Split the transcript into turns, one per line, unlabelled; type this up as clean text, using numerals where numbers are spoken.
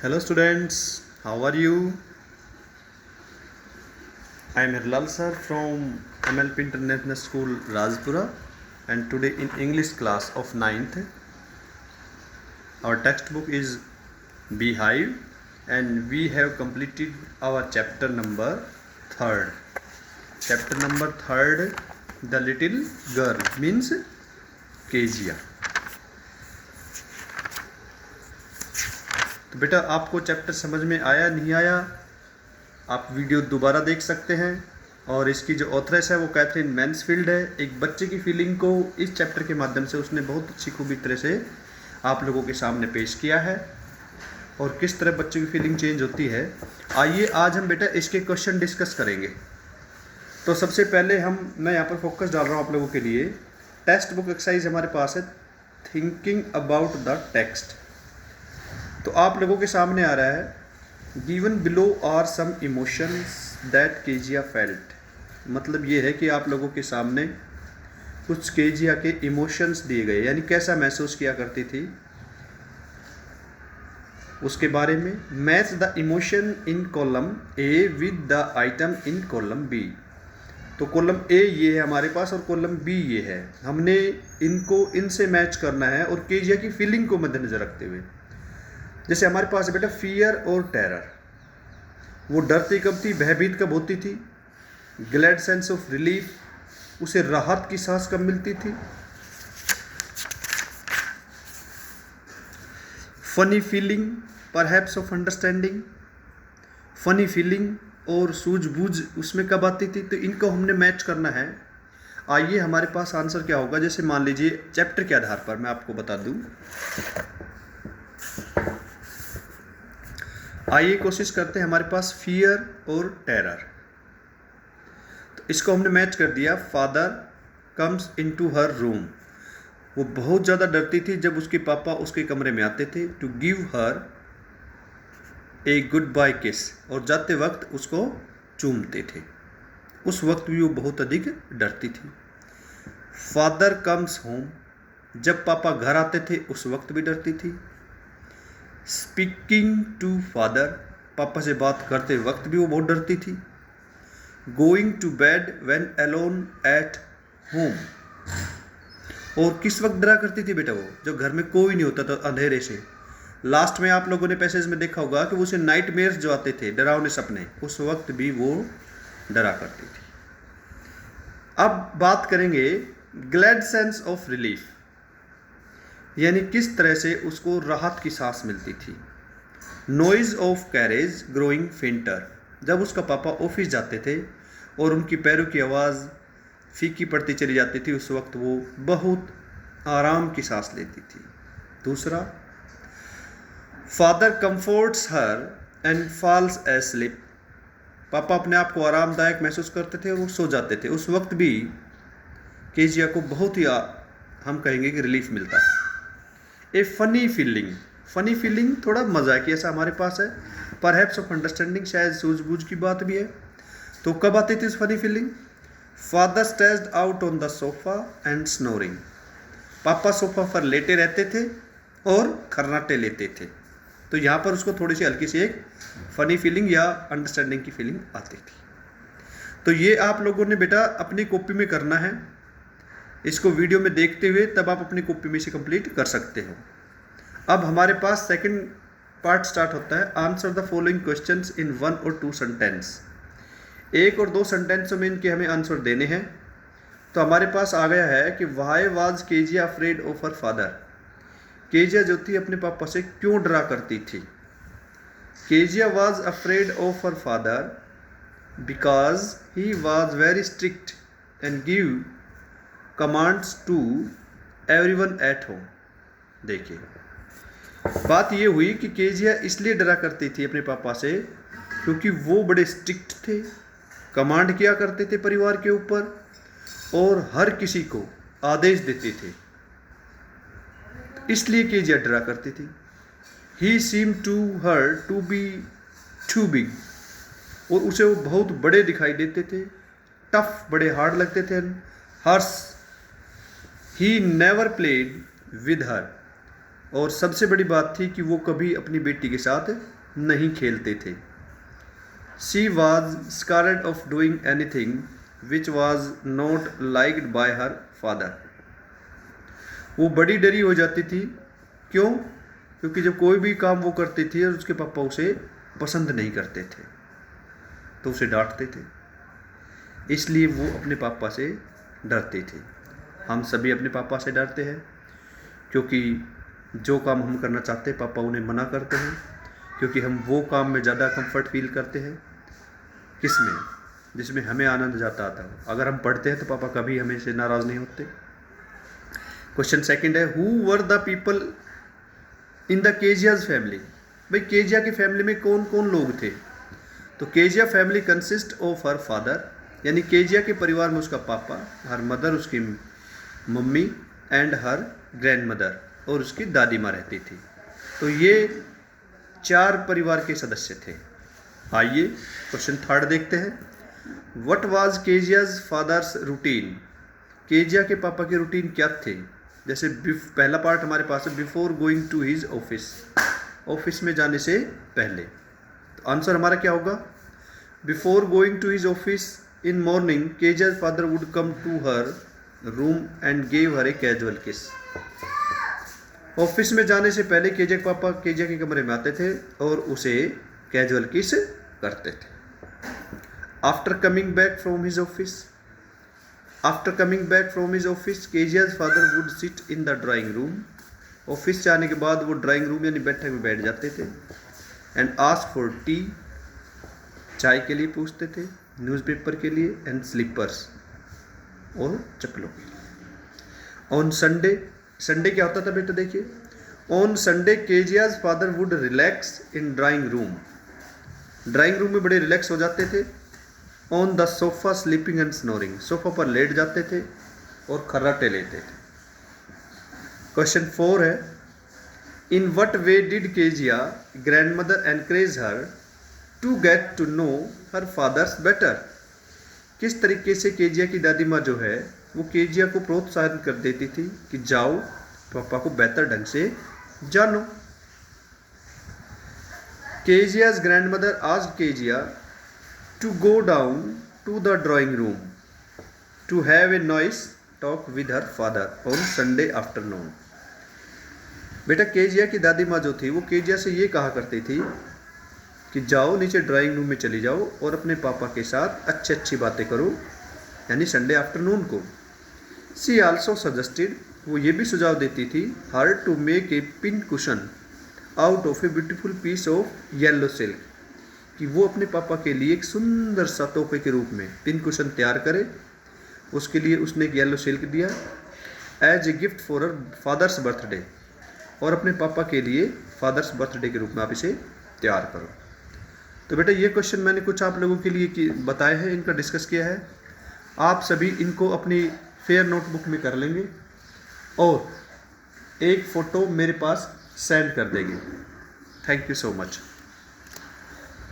Hello students, how are you? I am Hirlal sir from MLP International School Rajpura, and today in English class of 9th our textbook is Beehive and we have completed our chapter number 3rd. Chapter number 3rd, the little girl means Kezia. तो बेटा आपको chapter समझ में आया नहीं आया, आप video दोबारा देख सकते हैं। और इसकी जो ऑथरेस है वो कैथरीन मैन्सफील्ड है। एक बच्चे की फीलिंग को इस चैप्टर के माध्यम से उसने बहुत अच्छी खूबी तरह से आप लोगों के सामने पेश किया है और किस तरह बच्चे की फीलिंग चेंज होती है। आइए आज हम बेटा इसके क्वेश्चन डिस्कस करेंगे। तो सबसे पहले मैं यहाँ पर फोकस डाल रहा हूँ आप लोगों के लिए। टेक्स्ट बुक एक्सरसाइज हमारे पास है थिंकिंग अबाउट द टेक्स्ट। तो आप लोगों के सामने आ रहा है given below are some emotions that Kezia felt. मतलब ये है कि आप लोगों के सामने कुछ केजिया के इमोशंस दिए गए, यानी कैसा महसूस किया करती थी उसके बारे में। Match the emotion in column A with the item in column B. तो कॉलम ए ये है हमारे पास और कॉलम बी ये है। हमने इनसे मैच करना है और केजिया की फीलिंग को मद्देनजर रखते हुए। जैसे हमारे पास है बेटा फियर और टेरर। वो डरती कब थी, भयभीत कब होती थी। ग्लैड सेंस ऑफ रिलीफ, उसे राहत की सांस कब मिलती थी। Funny feeling perhaps of understanding, funny feeling और सूझबूझ उसमें कब आती थी। तो इनको हमने मैच करना है। आइए हमारे पास आंसर क्या होगा। जैसे मान लीजिए चैप्टर के आधार पर मैं आपको बता दूं। आइए कोशिश करते हैं। हमारे पास फियर और टेरर, तो इसको हमने मैच कर दिया। फादर कम्स इनटू हर रूम, वो बहुत ज़्यादा डरती थी जब उसके पापा उसके कमरे में आते थे। To give her a goodbye kiss, और जाते वक्त उसको चूमते थे। उस वक्त भी वो बहुत अधिक डरती थी। फादर कम्स होम, जब पापा घर आते थे उस वक्त भी डरती थी। स्पीकिंग टू फादर, पापा से बात करते वक्त भी वो बहुत डरती थी। Going to bed when alone at home, और किस वक्त डरा करती थी बेटा वो, जब घर में कोई नहीं होता था अंधेरे से। लास्ट में आप लोगों ने पैसेज में देखा होगा कि उसे नाइटमेयर्स जो आते थे, डरावने सपने, उस वक्त भी वो डरा करती थी। अब बात करेंगे ग्लैड सेंस ऑफ रिलीफ, यानी किस तरह से उसको राहत की सांस मिलती थी। नॉइज ऑफ कैरेज ग्रोइंग फेंटर, जब उसका पापा ऑफिस जाते थे और उनकी पैरों की आवाज़ फीकी पड़ती चली जाती थी, उस वक्त वो बहुत आराम की सांस लेती थी। दूसरा, father comforts her and falls asleep, पापा अपने आप को आरामदायक महसूस करते थे और वो सो जाते थे। उस वक्त भी केजिया को बहुत ही हम कहेंगे कि रिलीफ मिलता है। ए फनी फीलिंग, फनी फीलिंग थोड़ा मजाकी ऐसा हमारे पास है। परहैप्स ऑफ अंडरस्टैंडिंग, शायद सूझबूझ की बात भी है। तो कब आती थी funny feeling. Father stressed out on the sofa and snoring, पापा सोफा पर लेटे रहते थे और खर्राटे लेते थे। तो यहाँ पर उसको थोड़ी सी हल्की सी एक फनी फीलिंग या अंडरस्टैंडिंग की फीलिंग आती थी। तो ये आप लोगों ने बेटा अपनी कॉपी में करना है, इसको वीडियो में देखते हुए, तब आप अपनी कॉपी में से कंप्लीट कर सकते हो। अब हमारे पास सेकंड पार्ट स्टार्ट होता है। Answer the following questions in 1 और 2 सेंटेंस। 1 और 2 सेंटेंसों में इनके हमें आंसर देने हैं। तो हमारे पास आ गया है कि why was Kezia afraid of her father, Kezia जो थी अपने पापा से क्यों डरा करती थी। Kezia was afraid of her father because he was very strict and give commands to everyone at home. देखिए बात ये हुई कि केजिया इसलिए डरा करती थी अपने पापा से क्योंकि वो बड़े स्ट्रिक्ट थे, कमांड किया करते थे परिवार के ऊपर और हर किसी को आदेश देते थे, इसलिए केजिया डरा करती थी। He seem to her to be too big, और उसे वो बहुत बड़े दिखाई देते थे, टफ, बड़े हार्ड लगते थे। Hers he never played with her, और सबसे बड़ी बात थी कि वो कभी अपनी बेटी के साथ नहीं खेलते थे। She was scared of doing anything which was not liked by her father. वो बड़ी डरी हो जाती थी। क्यों? क्योंकि जब कोई भी काम वो करती थी और उसके पापा उसे पसंद नहीं करते थे तो उसे डांटते थे, इसलिए वो अपने पापा से डरते थे। हम सभी अपने पापा से डरते हैं क्योंकि जो काम हम करना चाहते हैं पापा उन्हें मना करते हैं, क्योंकि हम वो काम में ज़्यादा कंफर्ट फील करते हैं। किस में? जिसमें हमें आनंद ज़्यादा आता है। अगर हम पढ़ते हैं तो पापा कभी हमें से नाराज़ नहीं होते। क्वेश्चन सेकंड है, who were the people in the Keziah's family. भाई केजिया की फैमिली में कौन कौन लोग थे? तो Kezia family consist of her father, यानी केजिया के परिवार में उसका पापा, हर मदर उसकी mummy, and her grand mother और उसकी दादी माँ रहती थी। तो ये 4 परिवार के सदस्य थे। आइए क्वेश्चन थर्ड देखते हैं। What was Kezia's father's routine. Kezia के पापा के रूटीन क्या थे? जैसे पहला पार्ट हमारे पास है, before going to his office, office में जाने से पहले। तो आंसर हमारा क्या होगा? Before going to his office in morning Kezia's father would come to her room and gave her a casual kiss. Office में जाने से पहले केजिया के पापा केजिया के कमरे में आते थे और उसे कैजुअल किस करते थे। After coming back from his office, after coming back from his office Keziah's father would sit in the drawing room. Office से आने के बाद वो ड्राइंग रूम यानी बैठक में बैठ जाते थे। एंड आस्क फॉर टी, चाय के लिए पूछते थे, न्यूज़पेपर के लिए, एंड स्लीपर्स और चप्पलों के लिए। ऑन संडे, संडे क्या होता था बेटा? देखिए, on Sunday Kezia's father would relax in drawing room, drawing room में बड़े रिलैक्स हो जाते थे। On the sofa sleeping and snoring, sofa पर लेट जाते थे और खर्राटे लेते थे। क्वेश्चन 4 है, in what way did Kezia grandmother encourage her to get to know her father's better. किस तरीके से केजिया की दादी माँ जो है वो केजिया को प्रोत्साहित कर देती थी कि जाओ पापा को बेहतर ढंग से जानो। केजिया's grandmother asked Kezia to go down to the drawing room to have a nice talk with her father on Sunday afternoon. बेटा केजिया की दादी माँ जो थी वो केजिया से ये कहा करती थी कि जाओ नीचे ड्राइंग रूम में चली जाओ और अपने पापा के साथ अच्छी बातें करो, यानी संडे आफ्टरनून को। सी आल्सो सजेस्टेड, वो ये भी सुझाव देती थी, her to make a pin cushion out of a beautiful piece of yellow silk, कि वो अपने पापा के लिए एक सुंदर सा तोहफे के रूप में पिन कुशन तैयार करे। उसके लिए उसने एक येलो सिल्क दिया as a gift for her father's birthday, और अपने पापा के लिए फादर्स बर्थडे के रूप में आप इसे तैयार करो। तो बेटा ये क्वेश्चन मैंने कुछ आप लोगों के लिए बताए हैं, इनका डिस्कस किया है। आप सभी इनको अपनी फेयर नोटबुक में कर लेंगे और एक फ़ोटो मेरे पास सेंड कर देंगे। Thank you so much.